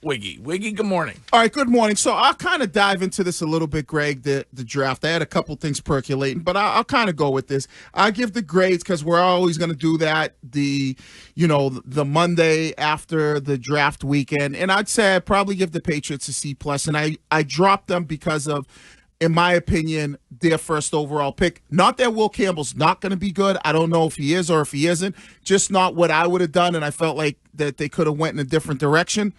Wiggy. Wiggy, good morning. All right, good morning. So I'll kind of dive into this a little bit, Greg, the draft. I had a couple things percolating, but I'll kind of go with this. I give the grades because we're always going to do that the Monday after the draft weekend. And I'd say I'd probably give the Patriots a C+. And I dropped them because of, in my opinion, their first overall pick. Not that Will Campbell's not going to be good. I don't know if he is or if he isn't. Just not what I would have done, and I felt like that they could have went in a different direction.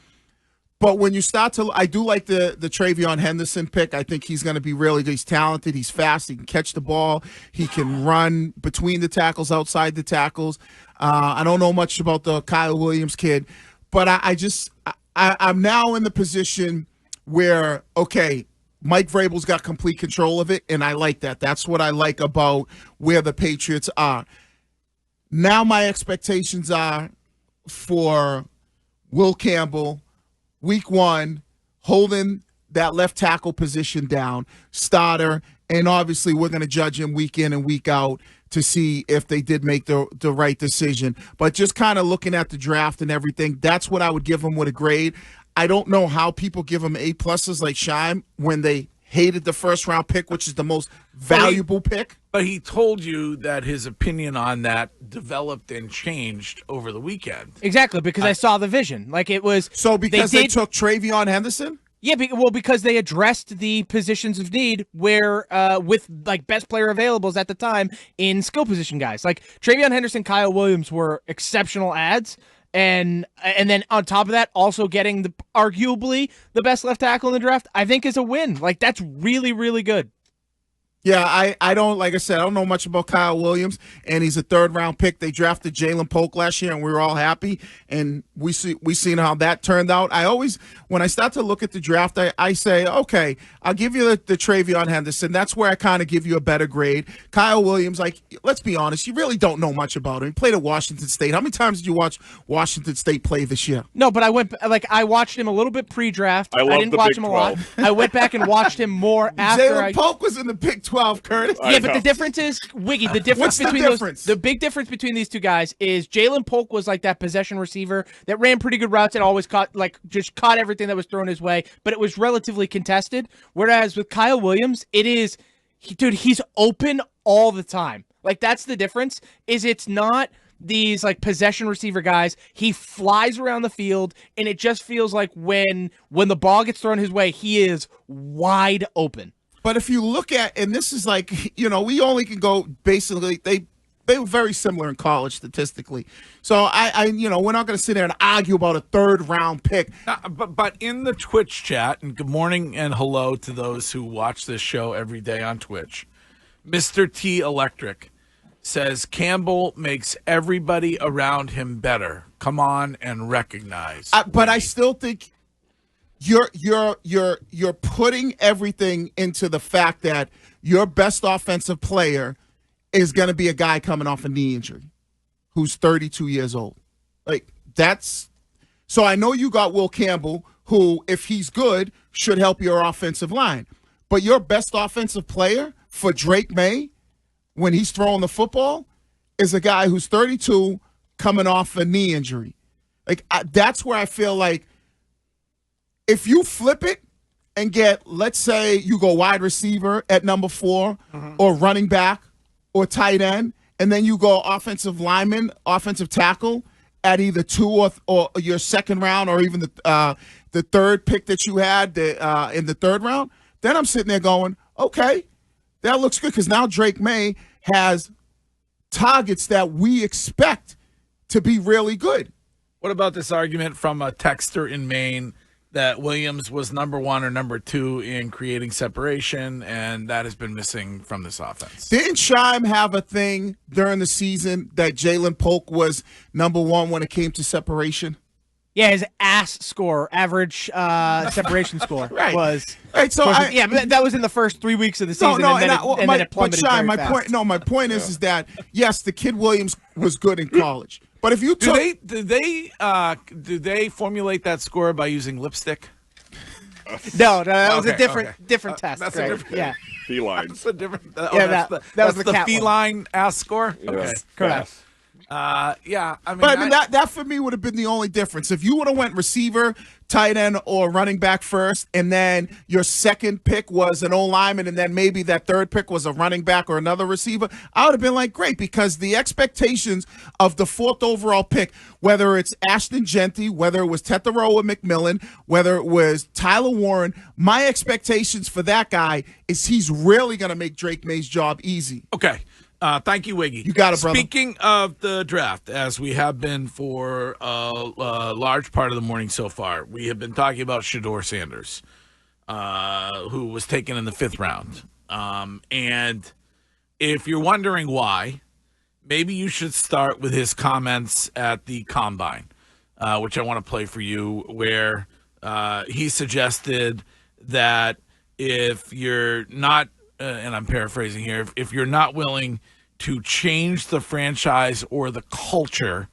But when you start to, I do like the TreVeyon Henderson pick. I think he's going to be really good. He's talented. He's fast. He can catch the ball. He can run between the tackles, outside the tackles. I don't know much about the Kyle Williams kid, but I'm now in the position where, okay, Mike Vrabel's got complete control of it, and I like that. That's what I like about where the Patriots are. Now my expectations are for Will Campbell, week one, holding that left tackle position down, starter, and obviously we're going to judge him week in and week out to see if they did make the right decision. But just kind of looking at the draft and everything, that's what I would give him with a grade. I don't know how people give him A+ like Shime when they hated the first-round pick, which is the most valuable pick. But he told you that his opinion on that developed and changed over the weekend. Exactly, because I saw the vision. Like it was. So because they took TreVeyon Henderson? Yeah, because they addressed the positions of need where with like best player availables at the time in skill position guys. Like TreVeyon Henderson, Kyle Williams were exceptional ads. And then on top of that, also getting arguably the best left tackle in the draft, I think is a win. Like, that's really, really good. Yeah, I don't, like I said, I don't know much about Kyle Williams, and he's a third-round pick. They drafted Jalen Polk last year, and we were all happy, and we seen how that turned out. I always, when I start to look at the draft, I say, okay, I'll give you the TreVeyon Henderson. That's where I kind of give you a better grade. Kyle Williams, like, let's be honest, you really don't know much about him. He played at Washington State. How many times did you watch Washington State play this year? No, but I watched him a little bit pre-draft. I didn't watch him a lot. I went back and watched him more after. Jalen Polk was in the Big 12, Curtis. Yeah, but the difference is, Wiggy, the difference between the big difference between these two guys is Jalen Polk was like that possession receiver that ran pretty good routes and always caught everything that was thrown his way, but it was relatively contested. Whereas with Kyle Williams, he's open all the time. Like that's the difference, is it's not these like possession receiver guys. He flies around the field and it just feels like when the ball gets thrown his way, he is wide open. But if you look at, and this is like, we only can go basically, they were very similar in college statistically. So we're not going to sit there and argue about a third-round pick. But in the Twitch chat, and good morning and hello to those who watch this show every day on Twitch, Mr. T Electric says Campbell makes everybody around him better. Come on and recognize. But I still think you're putting everything into the fact that your best offensive player is going to be a guy coming off a knee injury who's 32 years old. Like so I know you got Will Campbell, who, if he's good, should help your offensive line. But your best offensive player for Drake May, when he's throwing the football, is a guy who's 32 coming off a knee injury. Like that's where I feel like, if you flip it and get, let's say you go wide receiver at number 4 or running back or tight end, and then you go offensive lineman, offensive tackle at either 2 or your second round or even the third pick that you had in the third round, then I'm sitting there going, okay, that looks good because now Drake May has targets that we expect to be really good. What about this argument from a texter in Maine that Williams was number 1 or number 2 in creating separation, and that has been missing from this offense? Didn't Shime have a thing during the season that Jalen Polk was number 1 when it came to separation? Yeah, his average separation score was. Right, so but that was in the first 3 weeks of the season, and then it plummeted very fast. My point is that yes, the kid Williams was good in college. But if you took, do they formulate that score by using lipstick? No, that was a different test. That's right? a different. Yeah. Felines. That's a different. That was the feline ass score. Yes. Okay, correct. Yeah, I mean, but I mean that for me would have been the only difference. If you would have went receiver, tight end, or running back first, and then your second pick was an O-lineman, and then maybe that third pick was a running back or another receiver, I would have been like, great, because the expectations of the 4th overall pick, whether it's Ashton Genty, whether it was Teteroa McMillan, whether it was Tyler Warren, my expectations for that guy is he's really going to make Drake May's job easy. Okay. Thank you, Wiggy. You got it, brother. Speaking of the draft, as we have been for a large part of the morning so far, we have been talking about Shedeur Sanders, who was taken in the 5th round. And if you're wondering why, maybe you should start with his comments at the Combine, which I want to play for you, where he suggested that if you're not, and I'm paraphrasing here, if you're not willing to change the franchise or the culture,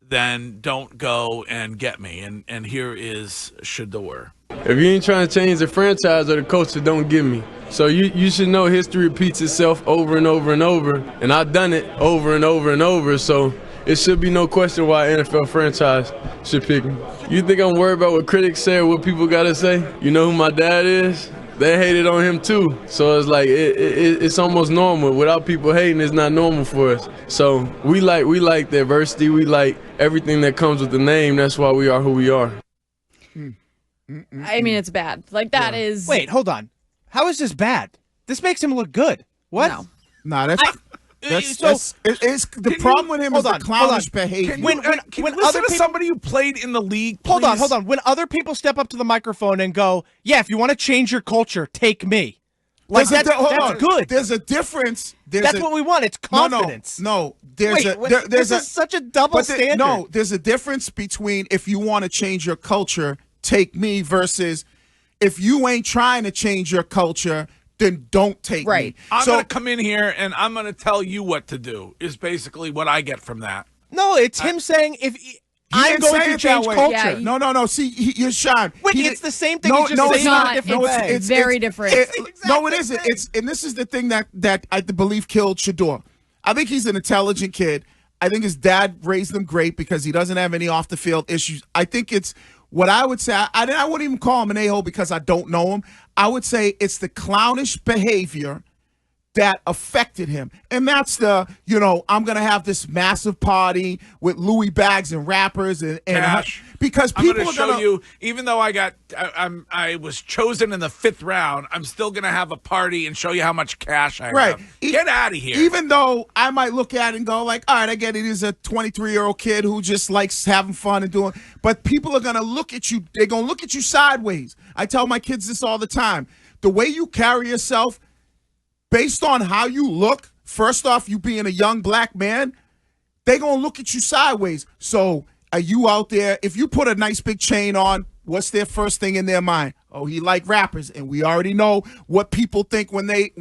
then don't go and get me. And here is Shadeur. If you ain't trying to change the franchise or the culture, don't get me. So you should know history repeats itself over and over and over, and I've done it over and over and over, so it should be no question why an NFL franchise should pick me. You think I'm worried about what critics say or what people got to say? You know who my dad is? They hated on him too, so it's like it's almost normal. Without people hating, it's not normal for us. So we like diversity. We like everything that comes with the name. That's why we are who we are. I mean, it's bad. Like that is. Wait, hold on. How is this bad? This makes him look good. What? No. Nah, the problem with him is the clownish behavior. Can you listen to somebody who played in the league, please? Hold on. When other people step up to the microphone and go, yeah, if you want to change your culture, take me. Like that's good. There's a difference. That's what we want. It's confidence. No. This is such a double standard. No, there's a difference between if you want to change your culture, take me, versus if you ain't trying to change your culture, then don't take me. I'm going to come in here and I'm going to tell you what to do, is basically what I get from that. No, it's him saying I'm going to change culture. Yeah, no. See, you're Sean. Wait, it's the same thing. It's not. It's very different. No, it isn't. And this is the thing that I believe killed Shadeur. I think he's an intelligent kid. I think his dad raised him great because he doesn't have any off-the-field issues. I think it's what I would say. I wouldn't even call him an a-hole because I don't know him. I would say it's the clownish behavior that affected him. And that's the, I'm going to have this massive party with Louis bags and rappers and cash. Because people are going to show you, even though I was chosen in the 5th round, I'm still going to have a party and show you how much cash I have. Get out of here. Even though I might look at it and go like, all right, I get it. He's a 23-year-old kid who just likes having fun and doing, but people are going to look at you. They're going to look at you sideways. I tell my kids this all the time. The way you carry yourself, based on how you look, first off, you being a young black man, they going to look at you sideways. So are you out there, if you put a nice big chain on, what's their first thing in their mind? Oh, he like rappers, and we already know what people think when they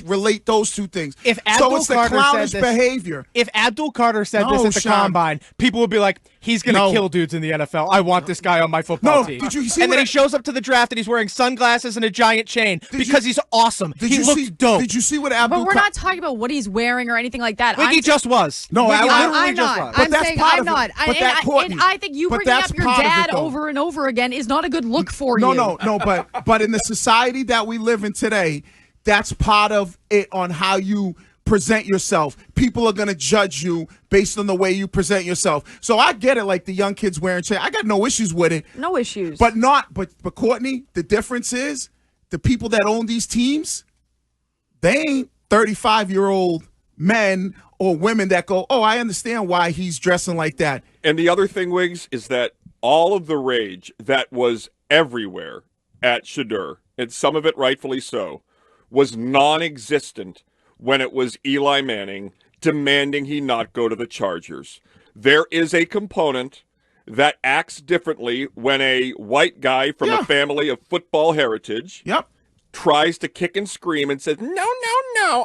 relate those two things. If Abdul it's the Carter clownish said this, behavior. If Abdul Carter said this at the Combine, people would be like, he's going to kill dudes in the NFL. I want this guy on my football team. Did you see and then he shows up to the draft and he's wearing sunglasses and a giant chain because he's awesome. He looks dope. Did you see what Abdul? But we're not talking about what he's wearing or anything like that. Wiggy just was. No, I'm not. I'm saying I'm not. And I think you bringing up your dad over and over again is not a good look for you. No. But in the society that we live in today, that's part of it on how you present yourself. People are going to judge you based on the way you present yourself. So I get it, like the young kids wearing chains. I got no issues with it. No issues. But Courtney, the difference is the people that own these teams, they ain't 35-year-old men or women that go, oh, I understand why he's dressing like that. And the other thing, Wiggs, is that all of the rage that was everywhere at Shedeur, and some of it rightfully so, was non-existent when it was Eli Manning demanding he not go to the Chargers. There is a component that acts differently when a white guy from a family of football heritage tries to kick and scream and says, no,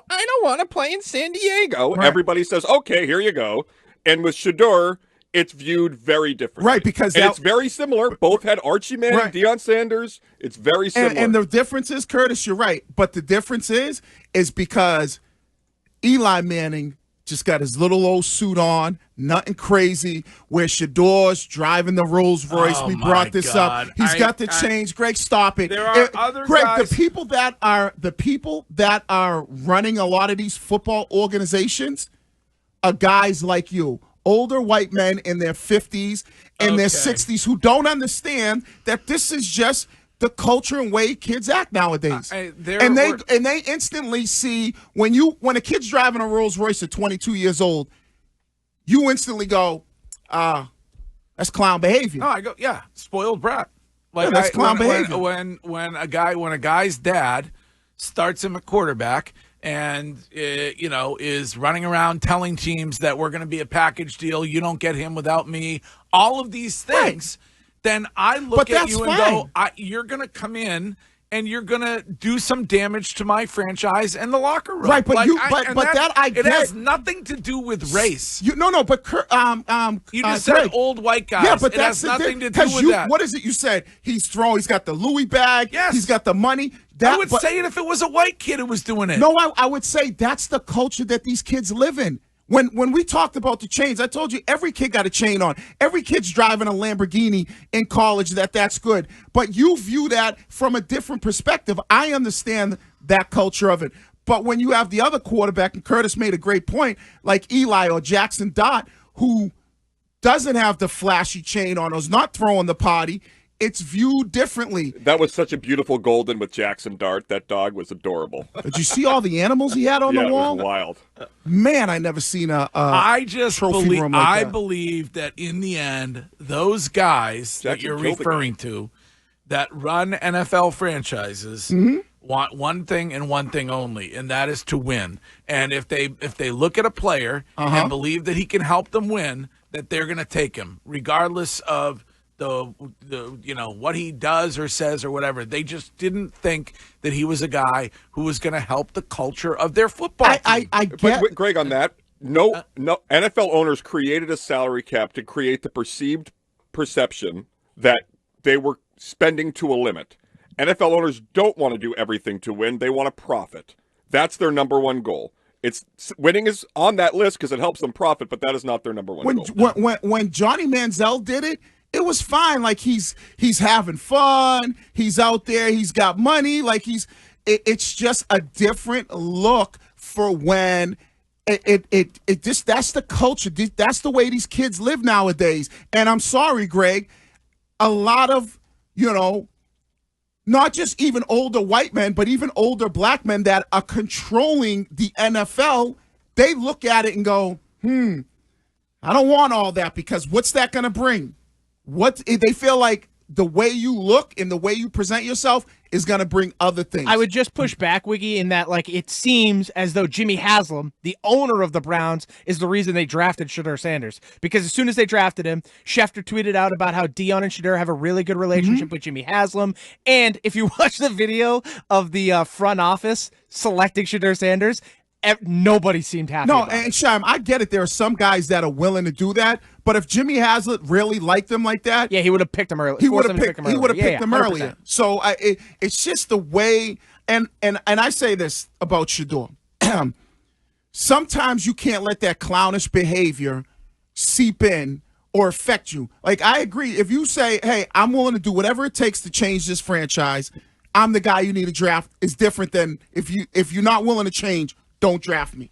I don't want to play in San Diego. Right. Everybody says, okay, here you go. And with Shedeur, it's viewed very differently. Right, because it's very similar. Both had Archie Manning, Deion Sanders. It's very similar. And the difference is, Curtis, you're right. But the difference is because Eli Manning just got his little old suit on, nothing crazy, where Shedeur's driving the Rolls Royce. Oh, we brought this up. He's got the change. Greg, stop it. There are other Greg, guys. the people that are running a lot of these football organizations are guys like you, older white men in their 50s and their 60s who don't understand that this is just the culture and way kids act nowadays. They instantly see when a kid's driving a Rolls Royce at 22 years old, you instantly go, that's clown behavior. No, I go, yeah, spoiled brat. Like that's clown behavior. When a guy's dad starts him at quarterback and is running around telling teams that we're going to be a package deal, you don't get him without me, all of these things. Right. Then I look at you and go, you're going to come in and you're going to do some damage to my franchise and the locker room. Right, but I get. It has nothing to do with race. You just said Greg, old white guys. Yeah, but it has nothing to do with that. What is it you said? He's got the Louis bag. Yes. He's got the money. I would say it if it was a white kid who was doing it. No, I would say that's the culture that these kids live in. When we talked about the chains, I told you every kid got a chain on. Every kid's driving a Lamborghini in college. That's good. But you view that from a different perspective. I understand that culture of it. But when you have the other quarterback, and Curtis made a great point, like Eli or Jackson Dott, who doesn't have the flashy chain on, who's not throwing the potty, it's viewed differently. That was such a beautiful golden with Jackson Dart. That dog was adorable. Did you see all the animals he had on the wall? It was wild. Man, I never seen a trophy room like that. I believe that in the end, those guys that you're referring to that run NFL franchises want one thing and one thing only, and that is to win. And if they look at a player and believe that he can help them win, that they're going to take him, regardless of the what he does or says or whatever. They just didn't think that he was a guy who was going to help the culture of their football team. But Greg, on that, no NFL owners created a salary cap to create the perceived perception that they were spending to a limit. NFL owners don't want to do everything to win. They want to profit. That's their number one goal. Winning is on that list because it helps them profit, but that is not their number one goal. When Johnny Manziel did it, it was fine. Like he's having fun. He's out there. He's got money. Like it's just a different look for when it just, that's the culture. That's the way these kids live nowadays. And I'm sorry, Greg, a lot of, not just even older white men, but even older black men that are controlling the NFL, they look at it and go, I don't want all that because what's that going to bring? They feel like the way you look and the way you present yourself is going to bring other things. I would just push back, Wiggy, in that it seems as though Jimmy Haslam, the owner of the Browns, is the reason they drafted Shadur Sanders. Because as soon as they drafted him, Schefter tweeted out about how Dion and Shedeur have a really good relationship with Jimmy Haslam. And if you watch the video of the front office selecting Shadur Sanders, nobody seemed happy. No, and Shime, I get it. There are some guys that are willing to do that, but if Jimmy Haslett really liked them like that, he would have picked them early. He would have picked them earlier. So it's just the way. And I say this about Shedeur. Sometimes you can't let that clownish behavior seep in or affect you. Like, I agree. If you say, "Hey, I'm willing to do whatever it takes to change this franchise," I'm the guy you need to draft. Is different than if you're not willing to change. Don't draft me.